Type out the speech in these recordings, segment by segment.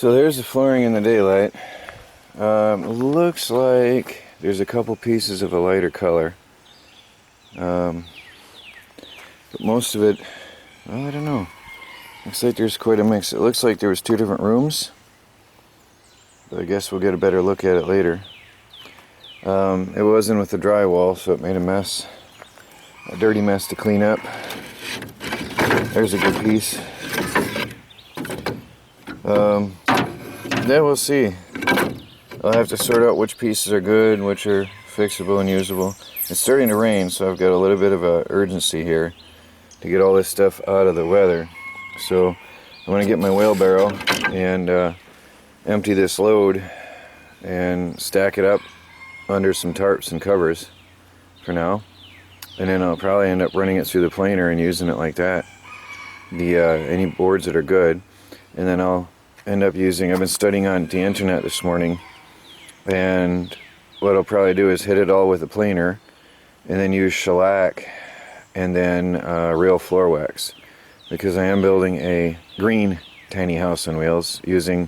So there's the flooring in the daylight. Looks like there's a couple pieces of a lighter color. But most of it, well, I don't know. Looks like there's quite a mix. It looks like there was two different rooms. But I guess we'll get a better look at it later. It wasn't with the drywall, so it made a mess. A dirty mess to clean up. There's a good piece. Then we'll see. I'll have to sort out which pieces are good and which are fixable and usable. It's starting to rain, so I've got a little bit of a urgency here to get all this stuff out of the weather. So I'm going to get my wheelbarrow and empty this load and stack it up under some tarps and covers for now. And then I'll probably end up running it through the planer and using it like that. Any boards that are good. And then I'll end up using, I've been studying on the internet this morning, and what I'll probably do is hit it all with a planer and then use shellac and then real floor wax, because I am building a green tiny house on wheels using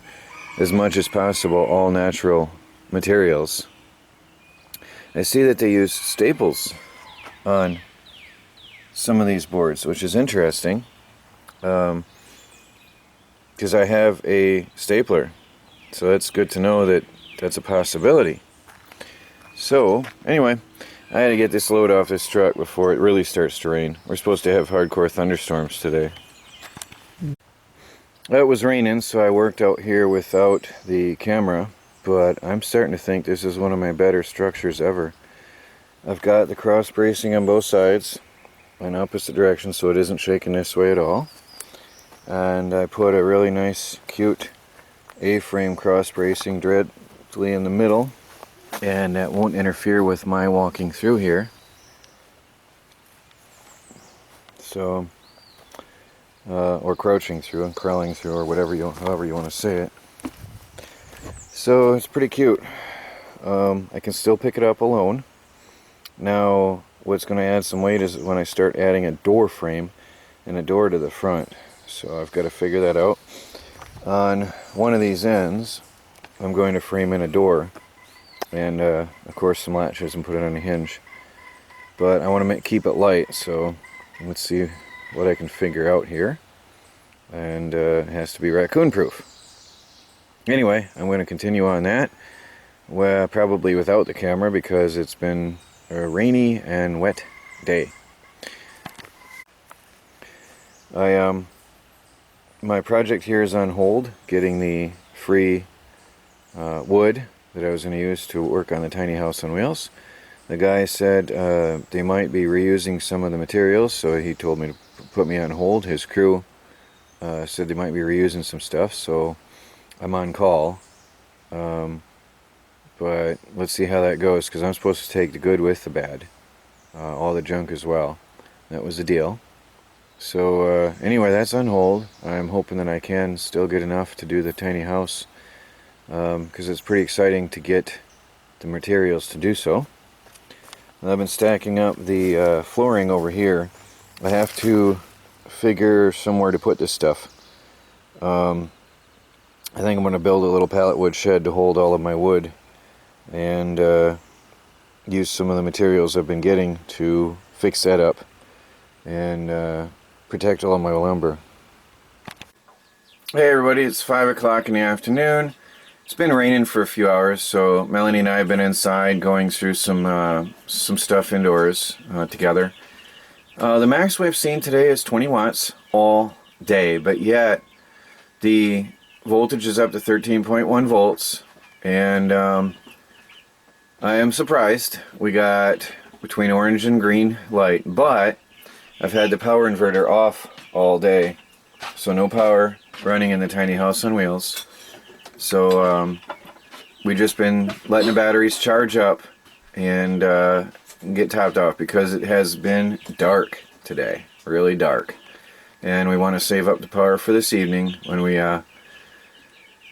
as much as possible all natural materials. I see that they use staples on some of these boards, which is interesting. Because I have a stapler, so it's good to know that that's a possibility. So anyway, I had to get this load off this truck before it really starts to rain. We're supposed to have hardcore thunderstorms today. It was raining, so I worked out here without the camera, but I'm starting to think this is one of my better structures ever. I've got the cross bracing on both sides in opposite directions, so it isn't shaking this way at all. And I put a really nice, cute A-frame cross bracing directly in the middle, and that won't interfere with my walking through here. So, or crouching through and crawling through, or however you want to say it. So it's pretty cute. I can still pick it up alone. Now, what's going to add some weight is when I start adding a door frame and a door to the front. So I've got to figure that out. On one of these ends, I'm going to frame in a door, and of course some latches, and put it on a hinge. But I want to keep it light, so let's see what I can figure out here. And it has to be raccoon proof. Anyway, I'm going to continue on that. Well, probably without the camera, because it's been a rainy and wet day. My project here is on hold, getting the free wood that I was going to use to work on the tiny house on wheels. The guy said they might be reusing some of the materials, so he told me to put me on hold. His crew said they might be reusing some stuff, so I'm on call. But let's see how that goes, because I'm supposed to take the good with the bad, all the junk as well. That was the deal. So anyway, that's on hold. I'm hoping that I can still get enough to do the tiny house, because it's pretty exciting to get the materials to do so. And I've been stacking up the flooring over here. I have to figure somewhere to put this stuff. I think I'm going to build a little pallet wood shed to hold all of my wood, and use some of the materials I've been getting to fix that up and protect all of my lumber. Hey everybody, it's 5 o'clock in the afternoon. It's been raining for a few hours, so Melanie and I have been inside going through some stuff indoors together. The max we've seen today is 20 watts all day, but yet the voltage is up to 13.1 volts, and I am surprised. We got between orange and green light, but I've had the power inverter off all day, so no power running in the tiny house on wheels. So we've just been letting the batteries charge up and get topped off, because it has been dark today, really dark. And we want to save up the power for this evening when we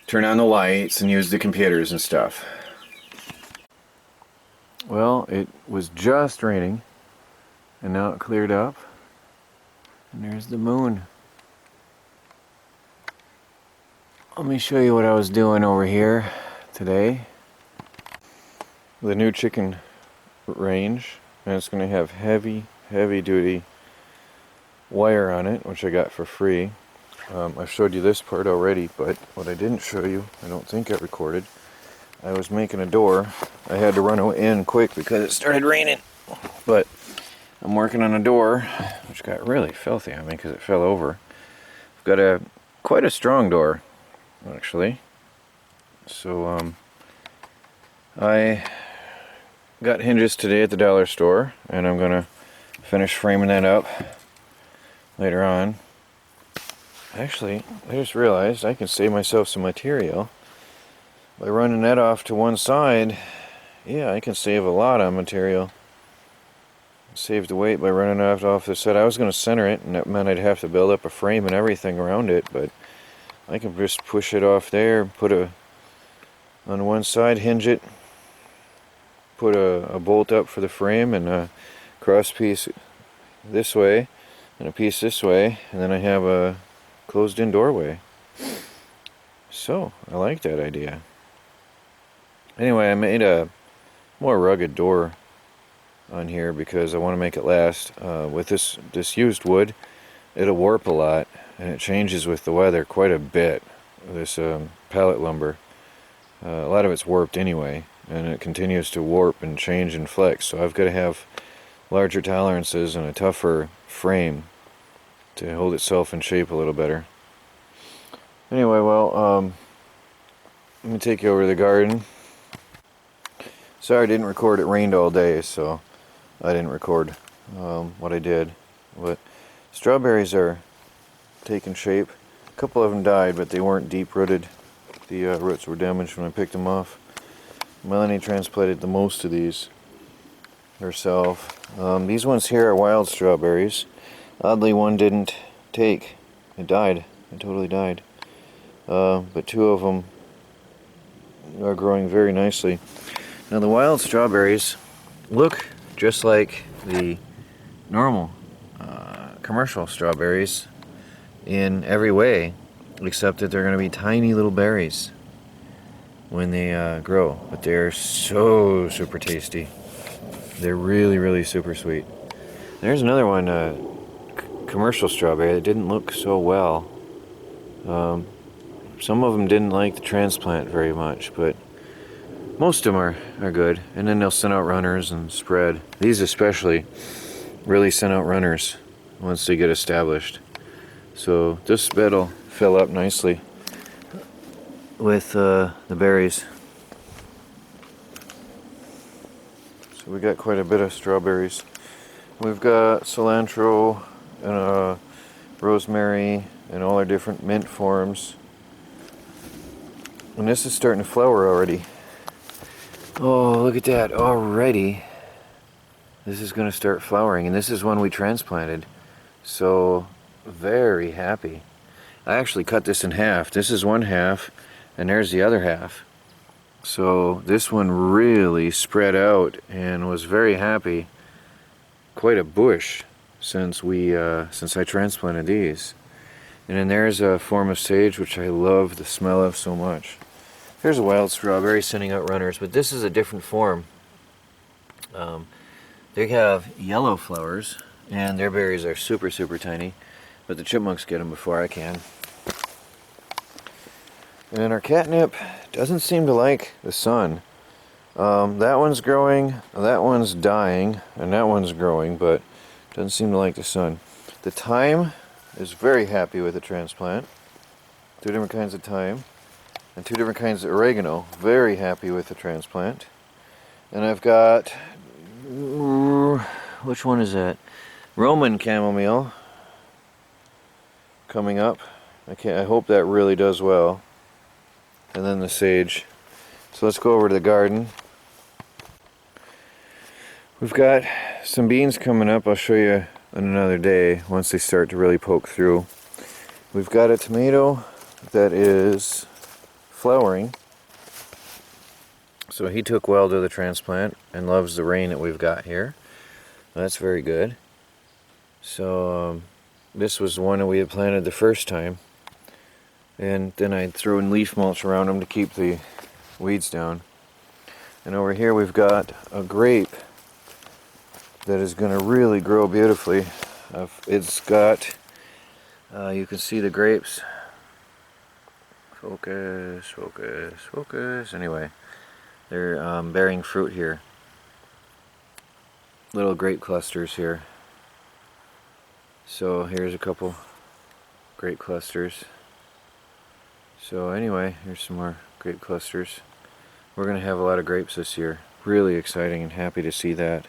turn on the lights and use the computers and stuff. Well, it was just raining, and now it cleared up. And there's the moon. Let me show you what I was doing over here today. The new chicken range, and it's going to have heavy duty wire on it, which I got for free. I showed you this part already, but what I didn't show you, I don't think I recorded, I was making a door. I had to run in quick because it started raining, but I'm working on a door, which got really filthy on me because it fell over. I've got quite a strong door, actually. So I got hinges today at the dollar store, and I'm gonna finish framing that up later on. Actually, I just realized I can save myself some material by running that off to one side. Yeah, I can save a lot of material. Save the weight by running it off the side. I was going to center it, and that meant I'd have to build up a frame and everything around it, but I can just push it off there, put on one side, hinge it, put a bolt up for the frame, and a cross piece this way, and a piece this way, and then I have a closed-in doorway. So, I like that idea. Anyway, I made a more rugged door on here because I want to make it last. With this used wood, it'll warp a lot, and it changes with the weather quite a bit. This pallet lumber, a lot of it's warped anyway, and it continues to warp and change and flex, so I've got to have larger tolerances and a tougher frame to hold itself in shape a little better. Anyway, well, let me take you over to the garden. Sorry I didn't record, it rained all day, so I didn't record what I did. But strawberries are taking shape. A couple of them died, but they weren't deep rooted. The roots were damaged when I picked them off. Melanie transplanted the most of these herself. These ones here are wild strawberries. Oddly, one didn't take. It died. It totally died. But two of them are growing very nicely. Now the wild strawberries look just like the normal commercial strawberries in every way, except that they're going to be tiny little berries when they grow. But they're so super tasty. They're really super sweet. There's another one, commercial strawberry, that didn't look so well. Some of them didn't like the transplant very much, but most of them are good. And then they'll send out runners and spread. These especially really send out runners once they get established. So this bed will fill up nicely with the berries. So we got quite a bit of strawberries. We've got cilantro and rosemary and all our different mint forms. And this is starting to flower already. Oh, look at that already. This is going to start flowering, and this is one we transplanted. So, very happy. I actually cut this in half. This is one half, and there's the other half. So, this one really spread out and was very happy. Quite a bush since I transplanted these. And then there's a form of sage, which I love the smell of so much. Here's a wild strawberry sending out runners, but this is a different form. They have yellow flowers, and their berries are super tiny, but the chipmunks get them before I can. And our catnip doesn't seem to like the sun. That one's growing, that one's dying, and that one's growing, but doesn't seem to like the sun. The thyme is very happy with the transplant. 2 different kinds of thyme. And 2 different kinds of oregano, very happy with the transplant. And I've got, which one is that? Roman chamomile coming up. I hope that really does well. And then the sage. So let's go over to the garden. We've got some beans coming up. I'll show you on another day once they start to really poke through. We've got a tomato that is flowering. So he took well to the transplant and loves the rain that we've got here. That's very good. So this was the one that we had planted the first time. And then I'd throw in leaf mulch around them to keep the weeds down. And over here we've got a grape that is going to really grow beautifully. It's got, you can see the grapes. Focus, focus, focus. Anyway, they're bearing fruit here. Little grape clusters here. So here's a couple grape clusters. So anyway, here's some more grape clusters. We're going to have a lot of grapes this year. Really exciting and happy to see that.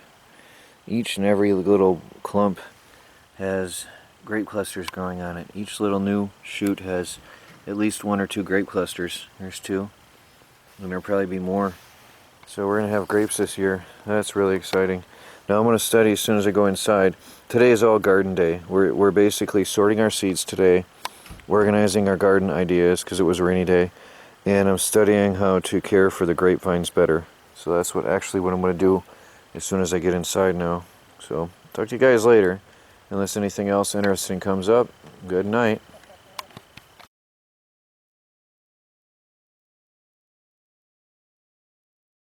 Each and every little clump has grape clusters growing on it. Each little new shoot has at least 1 or 2 grape clusters. There's 2. And there'll probably be more. So we're going to have grapes this year. That's really exciting. Now I'm going to study as soon as I go inside. Today is all garden day. We're basically sorting our seeds today, organizing our garden ideas because it was a rainy day, and I'm studying how to care for the grapevines better. So that's what I'm going to do as soon as I get inside now. So talk to you guys later. Unless anything else interesting comes up, good night.